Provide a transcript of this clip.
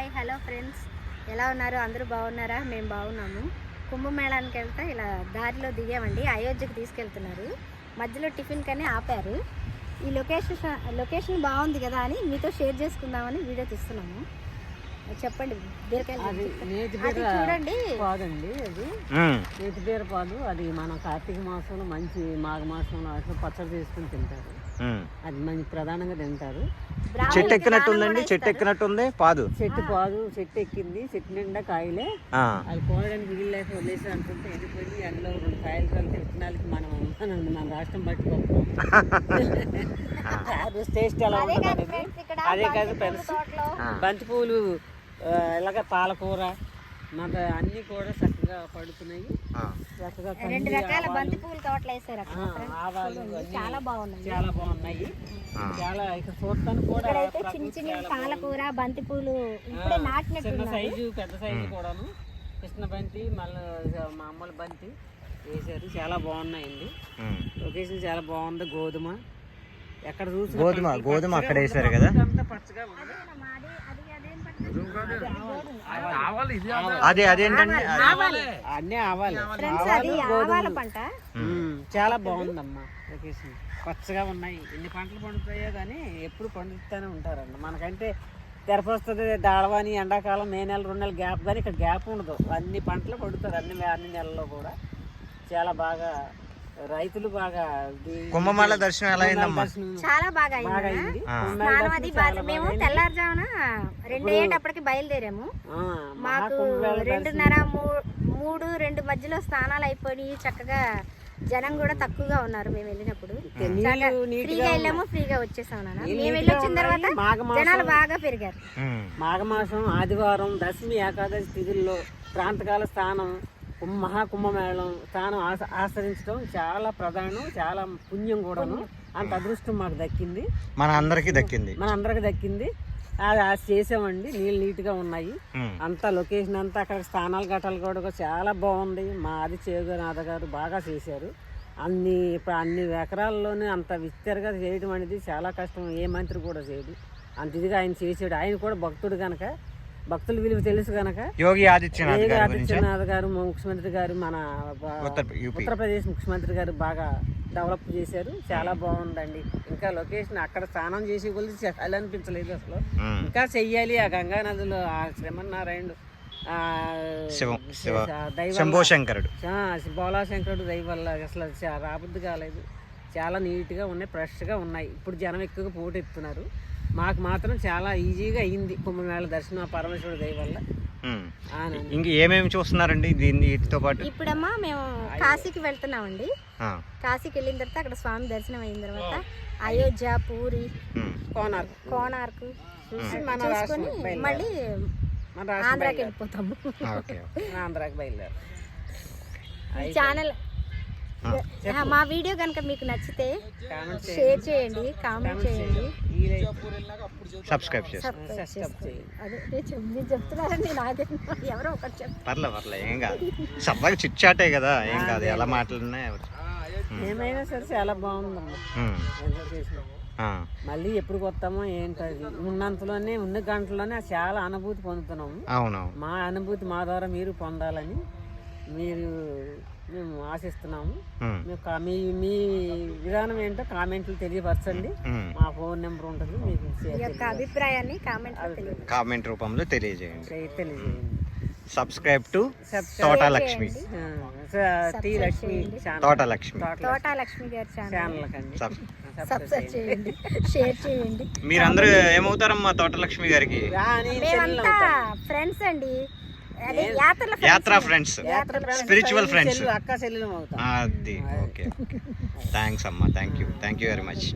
Hi hello friends, ఎలా ఉన్నారు? అందరూ బాగున్నారా? మేము బాగున్నాము. కుంభమేళానికి వెళ్తే ఇలా దారిలో దిగామండి. అయోధ్యకి తీసుకెళ్తున్నారు. మధ్యలో టిఫిన్ కని ఆపారు. ఈ లొకేషన్ బాగుంది కదా అని మీతో షేర్ చేసుకుందామని వీడియో తీస్తున్నాము. చెప్పండి. బీరకాయలు చూడండి. పాదండి అది నేతి బీరపాదు. అది మన కార్తీక మాసంలో మంచి మాఘ మాసంలో అట్లా పచ్చడి చేసుకుని తింటారు. అది మంచి ప్రధానంగా తింటారు. చెట్టు ఎక్కినట్టుందండి. చెట్టు ఎక్కినట్టుంది పాదు. చెట్టు ఎక్కింది. చెట్టు నిండా కాయలే. అది కోయడానికి వీలు లేక వదిలేసి అనుకుంటే ఎండిపోయి అందులో 2 కాయలు కలిపి విత్తనాలకి మన రాష్ట్రం పట్టుకోకపో టేస్ట్ ఎలా ఉంటుంది అనేది. అదే కాదు ఫ్రెండ్స్, బంతి పూలు ఇలాగ పాలకూర మాకు అన్ని కూడా చక్కగా పడుతున్నాయి. చక్కగా 2 రకాల బంతి పూల తోటలు వేసారు. ఆవాలు చాలా బాగున్నాయి. చాలా ఇక్కడ చూడటానికి కూడా చిన్న చిన్న పాలకూర బంతి పూలు ఇప్పుడే నాటినట్టు. చిన్న సైజు పెద్ద సైజు కూడాను కృష్ణ బంతి మళ్ళీ మామూలు బంతి వేసారు. చాలా బాగున్నాయండి. లొకేషన్ చాలా బాగుంది. గోధుమ ఎక్కడ చూసి గోధుమ అక్కడ వేసారు కదా. పచ్చగా ఉంది. అదేంటండి అన్నీ ఆవాలి. పంట చాలా బాగుందమ్మా. లొకేషన్ పచ్చగా ఉన్నాయి. ఎన్ని పంటలు పండుతాయో కానీ ఎప్పుడు పండుతూనే ఉంటారండి. మనకంటే తెరపొస్తుంది దాళవాని ఎండాకాలం మే నెల 2 నెలలు గ్యాప్, కానీ ఇక్కడ గ్యాప్ ఉండదు. అన్ని పంటలు పండుతారు అన్ని నెలల్లో కూడా. చాలా బాగా రైతులు బాగా కుంభమేళ దర్శనం ఎలా అయిందమ్మా? చాలా బాగా అయింది. మేము తెల్లారుజామున 2 అయ్యేటప్పటికి బయలుదేరాము. మాకు 2:30-3 మధ్యలో స్నానాలు అయిపోయి చక్కగా జనం కూడా తక్కువగా ఉన్నారు. మేము వెళ్ళినప్పుడు ఫ్రీగా వెళ్ళాము, ఫ్రీగా వచ్చేసాం. మేము వెళ్ళి వచ్చిన తర్వాత జనాలు బాగా పెరిగారు. మాఘమాసం ఆదివారం దశమి ఏకాదశి తిథుల్లో ప్రాంతకాల స్థానం మహాకుంభమేళం స్థానం ఆచరించడం చాలా ప్రధానం, చాలా పుణ్యం కూడాను. అంత అదృష్టం మాకు దక్కింది. మన అందరికి దక్కింది. అది చేసామండి. నీళ్ళు నీట్గా ఉన్నాయి. అంతా లొకేషన్ అంతా అక్కడ స్థానాలు గట్టాలు కూడా చాలా బాగుంది. మా ఆది చేగునాథ గారు బాగా చేశారు. అన్ని ఎకరాల్లోనే అంత విస్తరగా చేయడం అనేది చాలా కష్టం. ఏ మంత్రి కూడా చేయడు. అంత ఇదిగా ఆయన చేసాడు. ఆయన కూడా భక్తుడు కనుక, భక్తుల విలువ తెలుసు కనుక యోగి ఆదిత్యనాథ్ గారు ముఖ్యమంత్రి గారు, మన ఉత్తరప్రదేశ్ ముఖ్యమంత్రి గారు బాగా డెవలప్ చేశారు. చాలా బాగుందండి. ఇంకా లొకేషన్ అక్కడ స్నానం చేసి కొలిసి చాలా అనిపించలేదు అసలు. ఇంకా చెయ్యాలి. ఆ గంగా నదిలో ఆ శ్రీమన్నారాయణుడు శంభోశంకరుడు బోలాశంకరుడు దయ వల్ల అసలు రాబుద్ది కాలేదు. చాలా నీట్గా ఉన్నాయి, ఫ్రెష్గా ఉన్నాయి. ఇప్పుడు జనం ఎక్కువగా పోటెత్తున్నారు. మాకు మాత్రం చాలా ఈజీగా అయింది కుంభమేళ దర్శనం పరమేశ్వరుడు దయ వల్ల. ఇంక ఏమేమి చూస్తున్నారండి వీటితో పాటు? ఇప్పుడమ్మా మేము కాశీకి వెళ్తున్నామండి. కాశీకి వెళ్ళిన తర్వాత అక్కడ స్వామి దర్శనం అయిన తర్వాత అయోధ్య, పూరి, కోనార్క్ చూసి మళ్ళీ ఆంధ్రాకి వెళ్ళిపోతాము. ఆంధ్రాకి బయలుదేరు. ఛానల్ మా వీడియో కనుక మీకు నచ్చితే షేర్ చేయండి, కామెంట్ చేయండి, సబ్స్క్రైబ్ అదే చెప్తున్నారండి. నాకే ఎవరో ఒకటి చెప్తారు. పర్లే ఏం కాదు. సరదాగా చిట్ చాటే కదా, ఏం కాదు. ఎలా మాట్లాడినా ఏమైనా సరే చాలా బాగుందమ్మా. మళ్ళీ ఎప్పుడు కొత్తామో ఏంటది. ఉన్న గంటలోనే చాలా అనుభూతి పొందుతున్నాము. అవునవును. మా అనుభూతి మా ద్వారా మీరు పొందాలని మేము ఆశిస్తున్నాము. మీ విధానం ఏంటో కామెంట్లు తెలియపరచండి. మా ఫోన్ నెంబర్ ఉంటుంది. మీకు అభిప్రాయాన్ని కామెంట్ రూపంలో తెలియజేయండి. సబ్స్క్రైబ్ టు తోటలక్ష్మి గారి ఛానల్ కండి. సబ్స్క్రైబ్ చేయండి, షేర్ చేయండి. మీరందరూ ఏమవుతారమ్మా తోటలక్ష్మి గారికి? ఫ్రెండ్స్ అండి. యాత్రా ఫ్రెండ్స్, స్పిరిచువల్ ఫ్రెండ్స్. అక్క చెల్లెలు అవుతాం. అది ఓకే. థ్యాంక్స్ అమ్మా. Thank you very much.